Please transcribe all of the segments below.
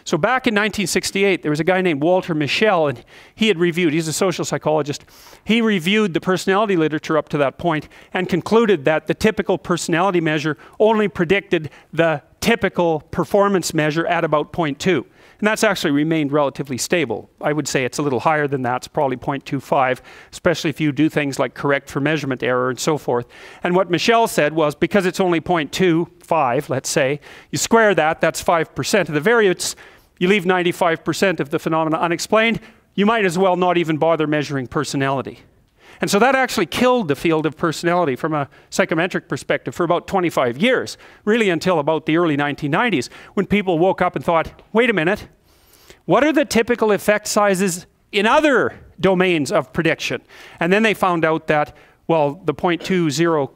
So back in 1968, there was a guy named Walter Mischel, and he had reviewed, he's a social psychologist, he reviewed the personality literature up to that point and concluded that the typical personality measure only predicted the typical performance measure at about 0.2. And that's actually remained relatively stable. I would say it's a little higher than that. It's probably 0.25, especially if you do things like correct for measurement error and so forth. And what Mischel said was, because it's only 0.25, let's say, you square that, that's 5% of the variance, you leave 95% of the phenomena unexplained, you might as well not even bother measuring personality. And so that actually killed the field of personality from a psychometric perspective for about 25 years, really until about the early 1990s, when people woke up and thought, wait a minute, what are the typical effect sizes in other domains of prediction? And then they found out that, well, the 0.20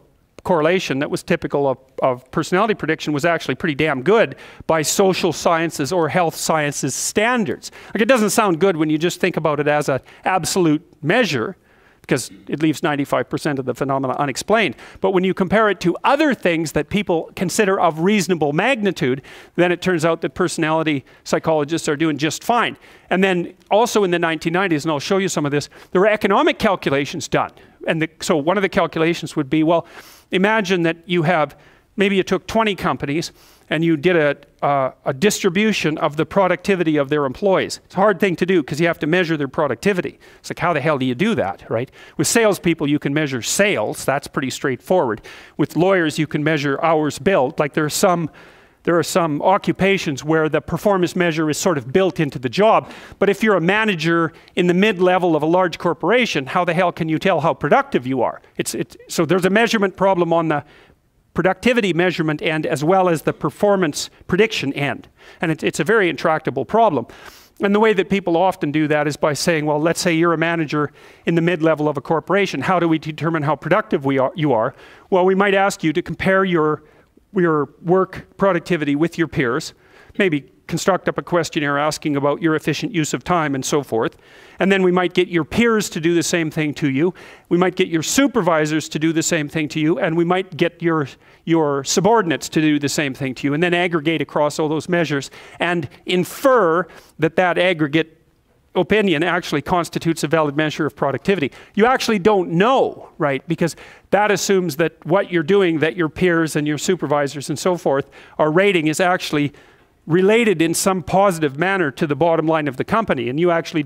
correlation that was typical of personality prediction was actually pretty damn good by social sciences or health sciences standards. Like, it doesn't sound good when you just think about it as an absolute measure, because it leaves 95% of the phenomena unexplained. But when you compare it to other things that people consider of reasonable magnitude, then it turns out that personality psychologists are doing just fine. And then also in the 1990s, and I'll show you some of this, there were economic calculations done. And so one of the calculations would be, well, imagine that you have, maybe you took 20 companies and you did a distribution of the productivity of their employees. It's a hard thing to do because you have to measure their productivity. It's like, how the hell do you do that, right? With salespeople, you can measure sales. That's pretty straightforward. With lawyers, you can measure hours billed. Like, there are some occupations where the performance measure is sort of built into the job. But if you're a manager in the mid-level of a large corporation, how the hell can you tell how productive you are? So there's a measurement problem on the productivity measurement end as well as the performance prediction end. And it's a very intractable problem. And the way that people often do that is by saying, well, let's say you're a manager in the mid-level of a corporation. How do we determine how productive you are? Well, we might ask you to compare your work productivity with your peers, maybe construct up a questionnaire asking about your efficient use of time and so forth. And then we might get your peers to do the same thing to you. We might get your supervisors to do the same thing to you. And we might get your subordinates to do the same thing to you. And then aggregate across all those measures and infer that that aggregate opinion actually constitutes a valid measure of productivity. You actually don't know, right? Because that assumes that what you're doing, that your peers and your supervisors and so forth are rating, is actually related in some positive manner to the bottom line of the company, and you actually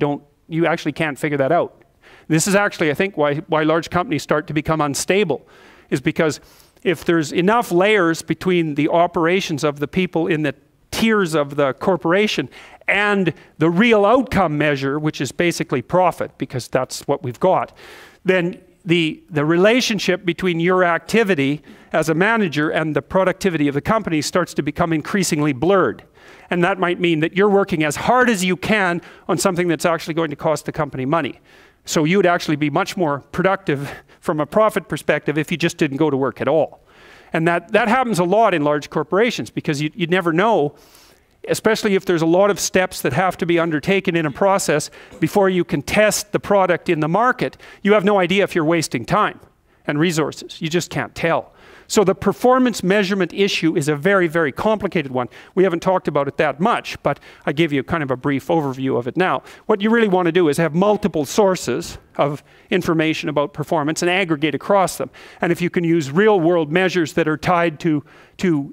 can't figure that out. This is actually, I think, why large companies start to become unstable, is because if there's enough layers between the operations of the people in the tiers of the corporation and the real outcome measure, which is basically profit, because that's what we've got, then the relationship between your activity as a manager and the productivity of the company starts to become increasingly blurred. And that might mean that you're working as hard as you can on something that's actually going to cost the company money. So you would actually be much more productive from a profit perspective if you just didn't go to work at all. And that happens a lot in large corporations, because you never know, especially if there's a lot of steps that have to be undertaken in a process before you can test the product in the market. You have no idea if you're wasting time and resources. You just can't tell. So the performance measurement issue is a very, very complicated one. We haven't talked about it that much, but I give you kind of a brief overview of it now. What you really want to do is have multiple sources of information about performance and aggregate across them. And if you can use real-world measures that are tied to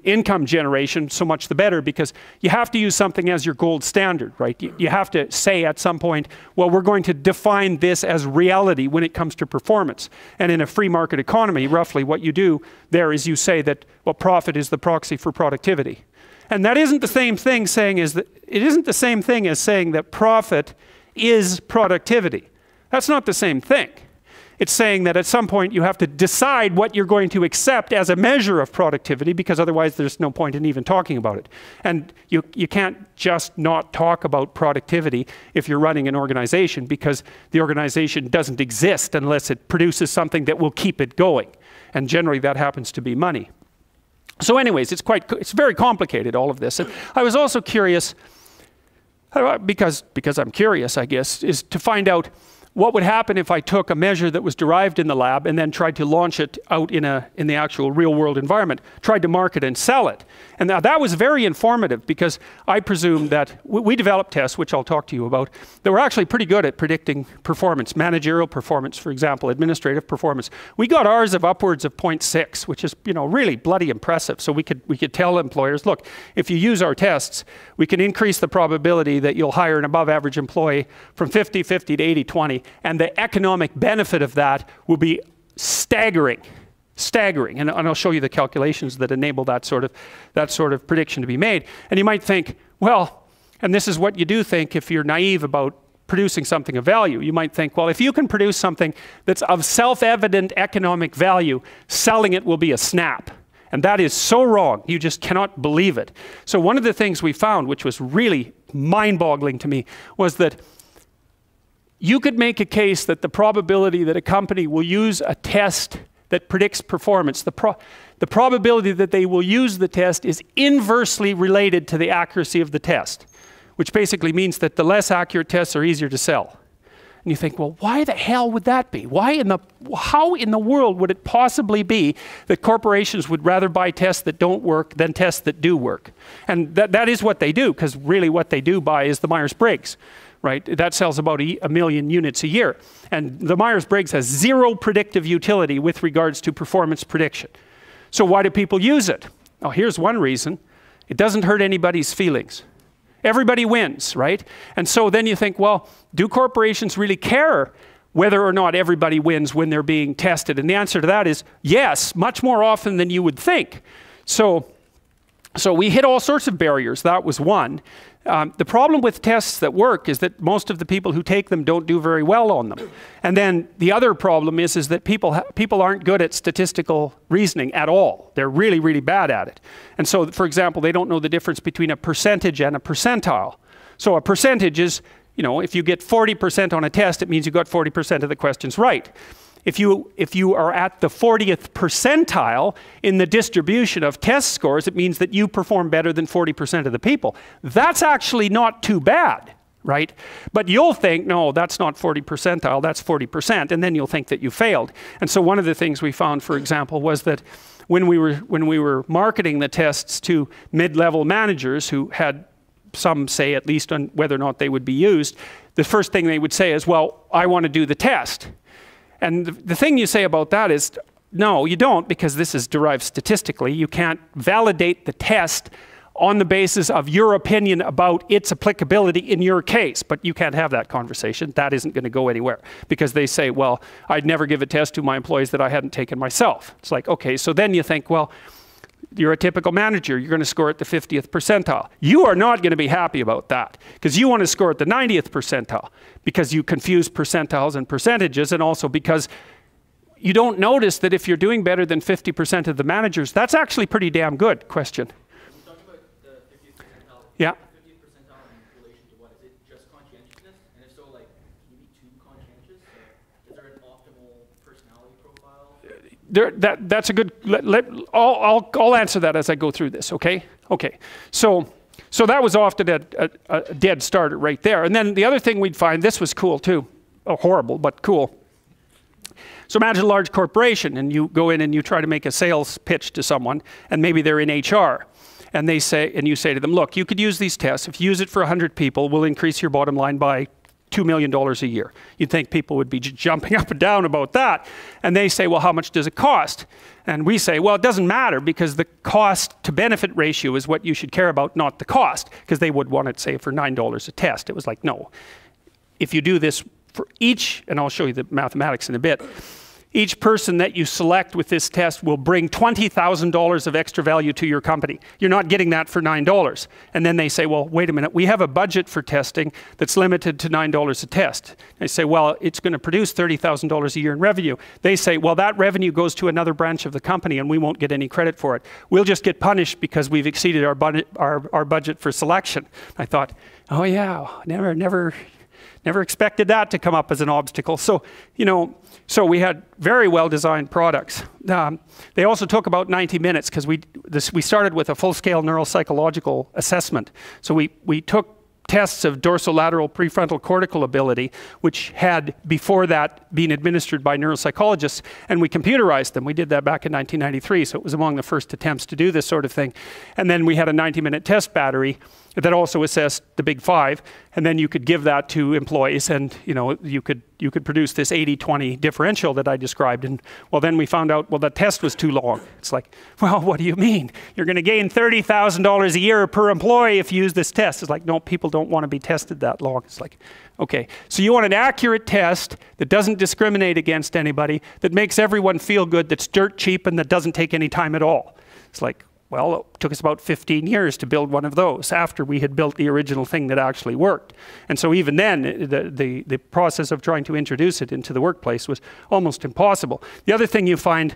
income generation, so much the better, because you have to use something as your gold standard, right? You have to say at some point, well, we're going to define this as reality when it comes to performance. And in a free market economy, roughly what you do there is you say that, well, profit is the proxy for productivity. And that isn't the same thing as saying that profit is productivity. That's not the same thing. It's saying that at some point you have to decide what you're going to accept as a measure of productivity, because otherwise there's no point in even talking about it. And you can't just not talk about productivity if you're running an organization, because the organization doesn't exist unless it produces something that will keep it going. And generally that happens to be money. So anyways, it's very complicated, all of this. And I was also curious, because I'm curious, I guess, is to find out, what would happen if I took a measure that was derived in the lab and then tried to launch it out in the actual real world environment, tried to market and sell it. And now that was very informative because I presume that we developed tests, which I'll talk to you about, that were actually pretty good at predicting performance, managerial performance, for example, administrative performance. We got ours of upwards of 0.6, which is, you know, really bloody impressive. So we could tell employers, look, if you use our tests, we can increase the probability that you'll hire an above average employee from 50-50 to 80-20, and the economic benefit of that will be staggering. Staggering, and I'll show you the calculations that enable that sort of prediction to be made. And you might think, well, and this is what you do think if you're naive about producing something of value. You might think, well, if you can produce something that's of self-evident economic value, selling it will be a snap. And that is so wrong. You just cannot believe it. So one of the things we found, which was really mind-boggling to me, was that you could make a case that the probability that a company will use a test that predicts performance, the probability that they will use the test is inversely related to the accuracy of the test, which basically means that the less accurate tests are easier to sell. And you think, well, why the hell would that be? How in the world would it possibly be that corporations would rather buy tests that don't work than tests that do work? And that is what they do, because really what they do buy is the Myers-Briggs. Right? That sells about 1 million units a year. And the Myers-Briggs has zero predictive utility with regards to performance prediction. So why do people use it? Oh, here's one reason. It doesn't hurt anybody's feelings. Everybody wins, right? And so then you think, well, do corporations really care whether or not everybody wins when they're being tested? And the answer to that is yes, much more often than you would think. So we hit all sorts of barriers. That was one. The problem with tests that work is that most of the people who take them don't do very well on them. And then the other problem is that people aren't good at statistical reasoning at all. They're really, really bad at it. And so, for example, they don't know the difference between a percentage and a percentile. So a percentage is, you know, if you get 40% on a test, it means you got 40% of the questions right. If you are at the 40th percentile in the distribution of test scores, it means that you perform better than 40% of the people. That's actually not too bad, right? But you'll think, no, that's not 40 percentile, that's 40%, and then you'll think that you failed. And so one of the things we found, for example, was that when we were marketing the tests to mid-level managers who had some say at least on whether or not they would be used, the first thing they would say is, well, I want to do the test. And the thing you say about that is, no, you don't, because this is derived statistically. You can't validate the test on the basis of your opinion about its applicability in your case. But you can't have that conversation. That isn't going to go anywhere. Because they say, well, I'd never give a test to my employees that I hadn't taken myself. It's like, okay, so then you think, well, you're a typical manager. You're going to score at the 50th percentile. You are not going to be happy about that because you want to score at the 90th percentile because you confuse percentiles and percentages, and also because you don't notice that if you're doing better than 50% of the managers, that's actually pretty damn good. Question. You talked about the 50th percentile. Yeah. 50th percentile in relation to what? Is it just conscientiousness? And if so, like, can you be too conscientious? Is there an optimal personality profile? That's a good. I'll answer that as I go through this. Okay. Okay. So that was often a dead starter right there. And then the other thing we'd find, this was cool too. Oh, horrible, but cool. So imagine a large corporation and you go in and you try to make a sales pitch to someone, and maybe they're in HR. And they say, and you say to them, look, you could use these tests. If you use it for 100 people, we'll increase your bottom line by $2 million a year. You'd think people would be jumping up and down about that. And they say, well, how much does it cost? And we say, well, it doesn't matter because the cost to benefit ratio is what you should care about, not the cost. Because they would want it, say, for $9 a test. It was like, no. If you do this for each, and I'll show you the mathematics in a bit, each person that you select with this test will bring $20,000 of extra value to your company. You're not getting that for $9. And then they say, well, wait a minute, we have a budget for testing that's limited to $9 a test. They say, well, it's going to produce $30,000 a year in revenue. They say, well, that revenue goes to another branch of the company and we won't get any credit for it. We'll just get punished because we've exceeded our budget for selection. I thought, oh yeah, never expected that to come up as an obstacle. So, you know, so we had very well-designed products. They also took about 90 minutes because we started with a full-scale neuropsychological assessment. So we took tests of dorsolateral prefrontal cortical ability, which had before that been administered by neuropsychologists, and we computerized them. We did that back in 1993, so it was among the first attempts to do this sort of thing. And then we had a 90-minute test battery that also assessed the big five, and then you could give that to employees, and you could produce this 80-20 differential that I described. And well, then we found out, well, the test was too long. It's like, well, what do you mean? You're going to gain $30,000 a year per employee if you use this test. It's like, no, people don't want to be tested that long. It's like, okay, so you want an accurate test that doesn't discriminate against anybody, that makes everyone feel good, that's dirt cheap, and that doesn't take any time at all. It's like, well, it took us about 15 years to build one of those after we had built the original thing that actually worked. And so even then, the process of trying to introduce it into the workplace was almost impossible. The other thing you find,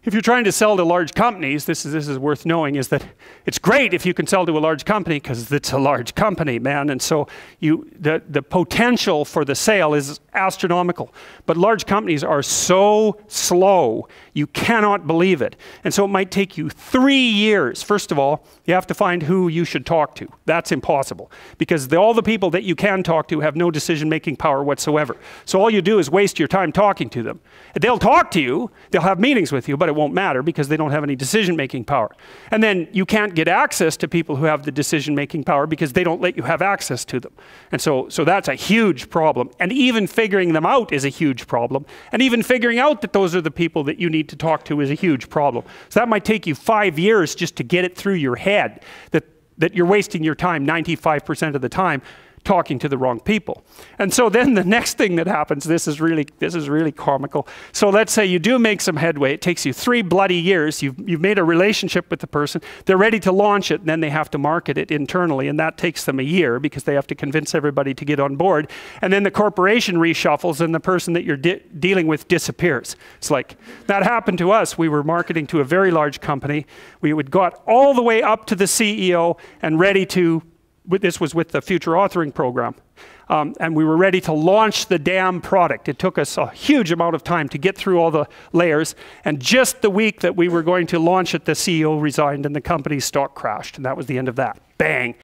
if you're trying to sell to large companies, this is worth knowing, is that it's great if you can sell to a large company because it's a large company, man. And so the potential for the sale is astronomical. But large companies are so slow, you cannot believe it. And so it might take you 3 years. First of all, you have to find who you should talk to. That's impossible because all the people that you can talk to have no decision-making power whatsoever. So all you do is waste your time talking to them. They'll talk to you, they'll have meetings with you, but it won't matter because they don't have any decision-making power. And then you can't get access to people who have the decision-making power because they don't let you have access to them. And so that's a huge problem. And even figuring them out is a huge problem. And even figuring out that those are the people that you need to talk to is a huge problem. So that might take you 5 years just to get it through your head that you're wasting your time 95% of the time talking to the wrong people. And so then the next thing that happens, this is really comical. So let's say you do make some headway. It takes you 3 bloody years. You've made a relationship with the person. They're ready to launch it, and then they have to market it internally, and that takes them a year because they have to convince everybody to get on board. And then the corporation reshuffles, and the person that you're dealing with disappears. It's like, that happened to us. We were marketing to a very large company. We had got all the way up to the CEO and ready to, this was with the future authoring program, and we were ready to launch the damn product. It took us a huge amount of time to get through all the layers, and just the week that we were going to launch it, the CEO resigned and the company's stock crashed, and that was the end of that. Bang.